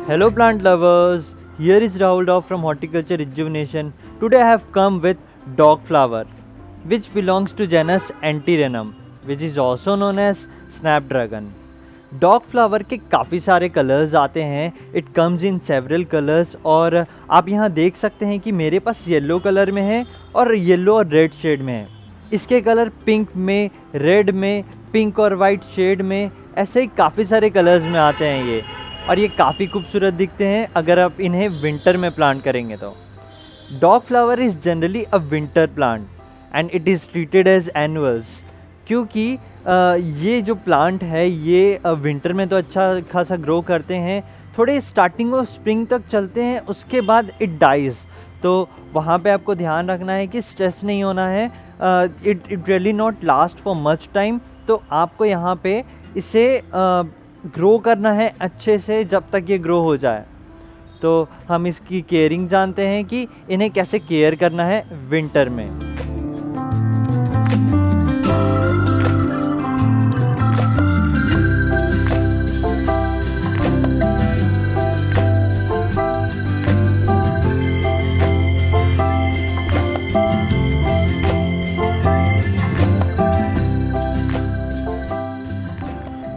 Hello plant lovers, here is Rahul Rao from Horticulture Rejuvenation. Today I have come with dog flower, which belongs to genus Antirrhinum, which is also known as Snapdragon. Dog flower के काफ़ी सारे colours आते हैं. It comes in several colours और आप यहाँ देख सकते हैं कि मेरे पास येलो कलर में है और येलो और रेड शेड में है. इसके कलर पिंक में, रेड में, पिंक और वाइट शेड में, ऐसे ही काफ़ी सारे कलर्स में आते हैं ये. और ये काफ़ी खूबसूरत दिखते हैं अगर आप इन्हें विंटर में प्लांट करेंगे तो. Dog flower is generally a winter plant and it is treated as annuals, क्योंकि ये जो प्लांट है ये विंटर में तो अच्छा खासा ग्रो करते हैं, थोड़े स्टार्टिंग ऑफ स्प्रिंग तक चलते हैं, उसके बाद इट डाइज़. तो वहाँ पे आपको ध्यान रखना है कि स्ट्रेस नहीं होना है. It really not last for much time. तो आपको यहाँ पे इसे ग्रो करना है अच्छे से जब तक ये ग्रो हो जाए. तो हम इसकी केयरिंग जानते हैं कि इन्हें कैसे केयर करना है विंटर में.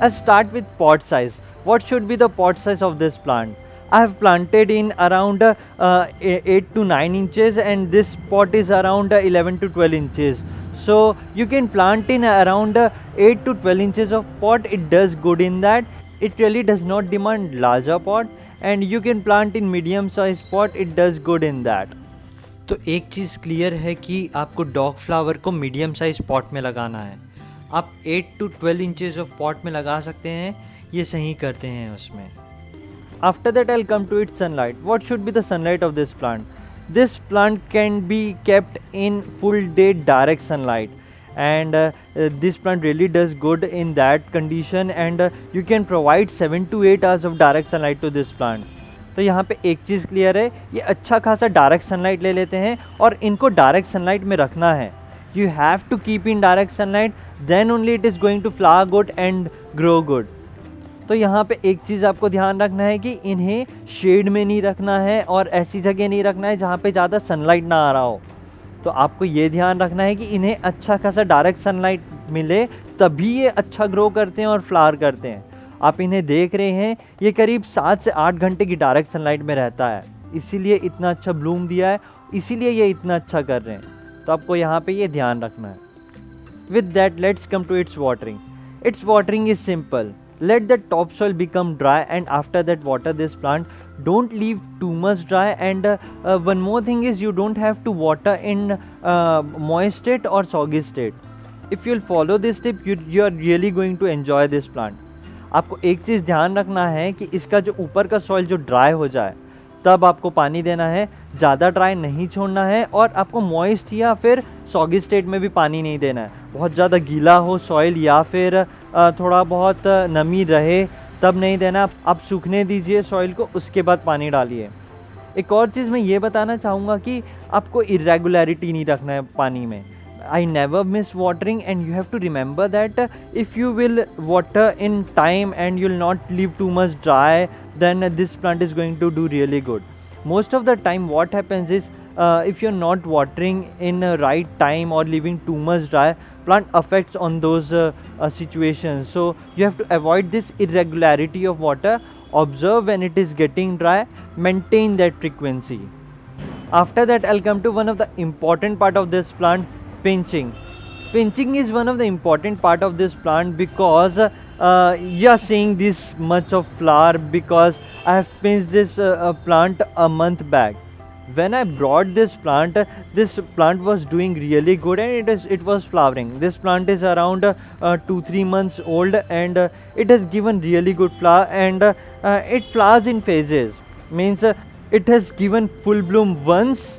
Let's start with pot size. What should be the pot size of this plant? I have planted in around 8 to 9 inches and this pot is around 11 to 12 inches. So you can plant in around 8 to 12 inches of pot. It does good in that. It really does not demand larger pot, and you can plant in medium size pot. It does good in that. तो एक चीज़ clear है कि आपको dog flower को medium size pot में लगाना है. आप 8 to 12 इंचेस ऑफ पॉट में लगा सकते हैं, ये सही करते हैं उसमें. After that I will come to its sunlight. What should be the sunlight of this plant? This plant can be kept in full day direct sunlight and this plant really does good in that condition and you can provide 7 to 8 hours of direct sunlight to this plant. तो यहाँ पे एक चीज़ clear है, ये अच्छा खासा direct sunlight ले लेते हैं और इनको डायरेक्ट सनलाइट में रखना है. You have to keep in direct sunlight, then only it is going to flower good and grow good. तो यहाँ पे एक चीज़ आपको ध्यान रखना है कि इन्हें शेड में नहीं रखना है और ऐसी जगह नहीं रखना है जहाँ पे ज़्यादा सनलाइट ना आ रहा हो. तो आपको ये ध्यान रखना है कि इन्हें अच्छा खासा डायरेक्ट सनलाइट मिले, तभी ये अच्छा ग्रो करते हैं और फ्लावर करते हैं. आप इन्हें देख रहे हैं, ये करीब 7 से 8 घंटे की डायरेक्ट सनलाइट में रहता है, इसीलिए इतना अच्छा ब्लूम दिया है, इसीलिए ये इतना अच्छा कर रहे हैं. तो आपको यहाँ पे ये ध्यान रखना है. With that let's come to its watering. Its watering is simple. Let the topsoil become dry and after that water this plant. Don't leave too much dry and one more thing is you don't have to water in moist state or soggy state. If you'll follow this tip you are really going to enjoy this plant. आपको एक चीज़ ध्यान रखना है कि इसका जो ऊपर का सॉइल जो ड्राई हो जाए तब आपको पानी देना है, ज़्यादा ड्राई नहीं छोड़ना है और आपको मॉइस्ट या फिर सॉगी स्टेट में भी पानी नहीं देना है. बहुत ज़्यादा गीला हो सॉइल या फिर थोड़ा बहुत नमी रहे तब नहीं देना. आप सूखने दीजिए सॉइल को, उसके बाद पानी डालिए. एक और चीज़ मैं ये बताना चाहूँगा कि आपको इरेगुलरिटी नहीं रखना है पानी में. I never miss watering and you have to remember that if you will water in time and you'll not leave too much dry, then this plant is going to do really good. Most of the time what happens is if you're not watering in the right time or leaving too much dry, plant affects on those situations. So you have to avoid this irregularity of water. Observe when it is getting dry, maintain that frequency. After that I'll come to one of the important part of this plant, pinching. Pinching is one of the important part of this plant because you are seeing this much of flower because I have pinched this plant a month back. When I brought this plant was doing really good and it was flowering. This plant is around 2-3 months old and it has given really good flower and it flowers in phases. Means it has given full bloom once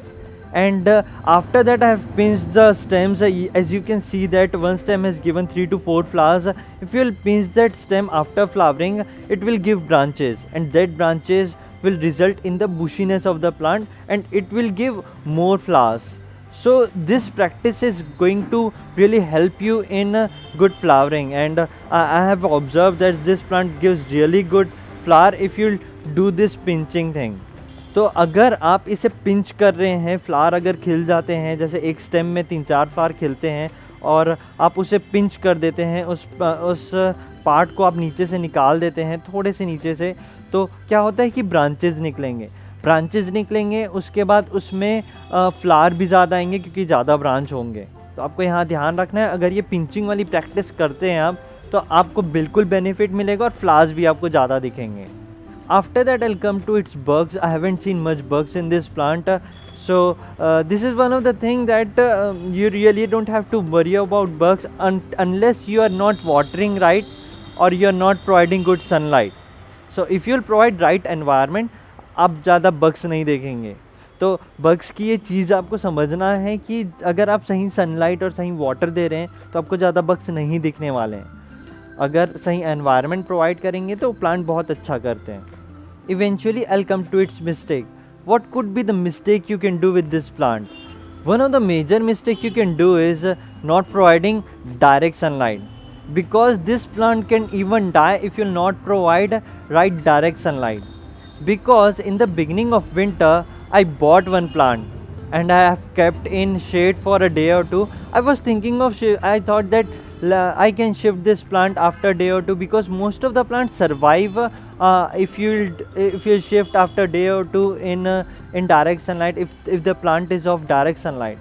and after that I have pinched the stems. As you can see that one stem has given 3 to 4 flowers. If you will pinch that stem after flowering, it will give branches and that branches will result in the bushiness of the plant and it will give more flowers. So this practice is going to really help you in good flowering and I have observed that this plant gives really good flower if you do this pinching thing. तो अगर आप इसे pinch कर रहे हैं, flower अगर खिल जाते हैं, जैसे एक स्टेम में 3-4 फ्लावर खिलते हैं और आप उसे पिंच कर देते हैं, उस पार्ट को आप नीचे से निकाल देते हैं, थोड़े से नीचे से, तो क्या होता है कि ब्रांचेज़ निकलेंगे, उसके बाद उसमें फ्लावर भी ज़्यादा आएंगे क्योंकि ज़्यादा ब्रांच होंगे. तो आपको यहाँ ध्यान रखना है, अगर ये पिंचिंग वाली प्रैक्टिस करते हैं आप, तो आपको बिल्कुल बेनिफिट मिलेगा और फ्लावर्स भी आपको ज़्यादा दिखेंगे. After that I'll come to its bugs. I haven't seen much bugs in this plant. So this is one of the things that you really don't have to worry about bugs unless you are not watering right or you are not providing good sunlight. So if you'll provide right environment, आप ज़्यादा bugs नहीं देखेंगे. तो bugs की ये चीज़ आपको समझना है कि अगर आप सही सनलाइट और सही वाटर दे रहे हैं तो आपको ज़्यादा bugs नहीं दिखने वाले हैं. अगर सही एनवायरनमेंट प्रोवाइड करेंगे तो प्लांट बहुत अच्छा करते हैं. Eventually I'll come to its mistake. What could be the mistake you can do with this plant? One of the major mistakes you can do is not providing direct sunlight, because this plant can even die if you'll not provide right direct sunlight. Because in the beginning of winter I bought one plant and I have kept in shade for a day or two. I was thinking of I thought that I can shift this plant after a day or two, because most of the plants survive if you shift after a day or two in direct sunlight, if the plant is of direct sunlight.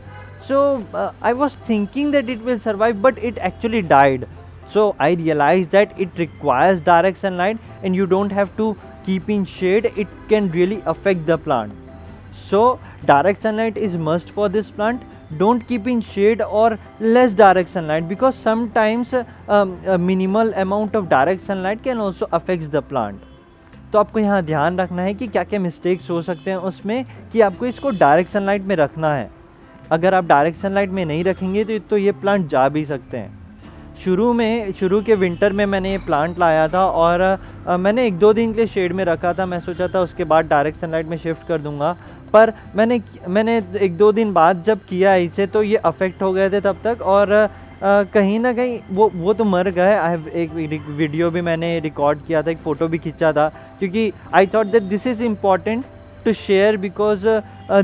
So I was thinking that it will survive, but it actually died. So I realized that it requires direct sunlight and you don't have to keep in shade. It can really affect the plant. So direct sunlight is must for this plant. Don't keep in shade or less direct sunlight, because sometimes a minimal amount of direct sunlight can also affect the plant. तो आपको यहाँ ध्यान रखना है कि क्या क्या mistakes हो सकते हैं उसमें, कि आपको इसको डायरेक्ट सनलाइट में रखना है. अगर आप डायरेक्ट सनलाइट में नहीं रखेंगे तो ये प्लांट जा भी सकते हैं. शुरू के विंटर में मैंने ये प्लांट लाया था और मैंने 1-2 दिन के लिए शेड में रखा था. मैं सोचा था उसके बाद डायरेक्ट सनलाइट में शिफ्ट कर दूंगा, पर मैंने 1-2 दिन बाद जब किया इसे तो ये अफेक्ट हो गए थे तब तक, और कहीं ना कहीं वो तो मर गए. एक वीडियो भी मैंने रिकॉर्ड किया था, एक फ़ोटो भी खींचा था, क्योंकि I thought that this is important to share, because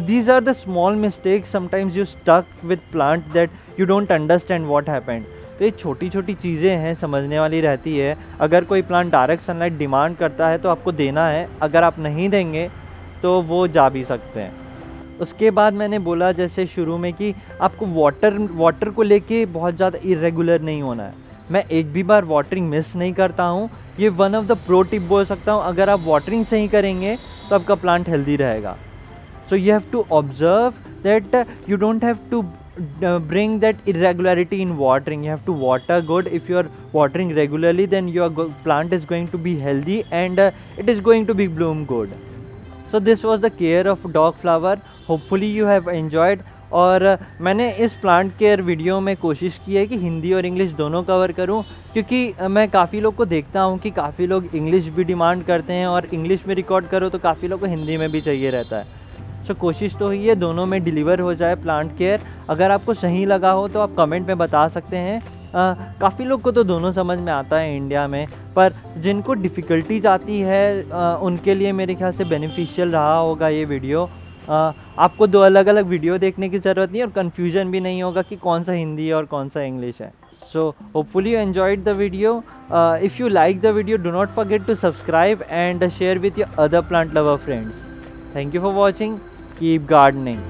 these are the small mistakes sometimes you stuck with plant that you don't understand what happened. तो ये छोटी छोटी चीज़ें हैं, समझने वाली रहती है. अगर कोई प्लांट डायरेक्ट सनलाइट डिमांड करता है तो आपको देना है, अगर आप नहीं देंगे तो वो जा भी सकते हैं. उसके बाद मैंने बोला जैसे शुरू में कि आपको वाटर को लेके बहुत ज़्यादा इरेगुलर नहीं होना है. मैं एक भी बार वाटरिंग मिस नहीं करता हूँ. ये one of the pro tip बोल सकता हूँ. अगर आप वाटरिंग सही करेंगे तो आपका प्लांट हेल्दी रहेगा. So you have to observe that you don't have to bring that irregularity in watering. You have to water good. If you are watering regularly, then your plant is going to be healthy and it is going to be bloom good. So this was the care of dog flower. Hopefully you have enjoyed. और मैंने इस plant care video में कोशिश की है कि हिंदी और English दोनों कवर करूं, क्योंकि मैं काफ़ी लोग को देखता हूं कि काफ़ी लोग इंग्लिश भी डिमांड करते हैं और इंग्लिश में रिकॉर्ड करो तो काफ़ी लोग को हिंदी में भी चाहिए रहता है. सो कोशिश तो हुई है दोनों में डिलीवर हो जाए प्लांट केयर. अगर आपको सही लगा हो तो आप कमेंट में बता सकते हैं. काफ़ी लोग को तो दोनों समझ में आता है इंडिया में, पर जिनको डिफ़िकल्टीज आती है उनके लिए मेरे ख्याल से बेनिफिशियल रहा होगा ये वीडियो. आपको 2 अलग अलग वीडियो देखने की ज़रूरत नहीं है और कन्फ्यूजन भी नहीं होगा कि कौन सा हिंदी है और कौन सा इंग्लिश है. So hopefully you enjoyed the video. If you like the video, do not forget to subscribe and share with your other plant lover friends. Thank you for watching. Keep gardening.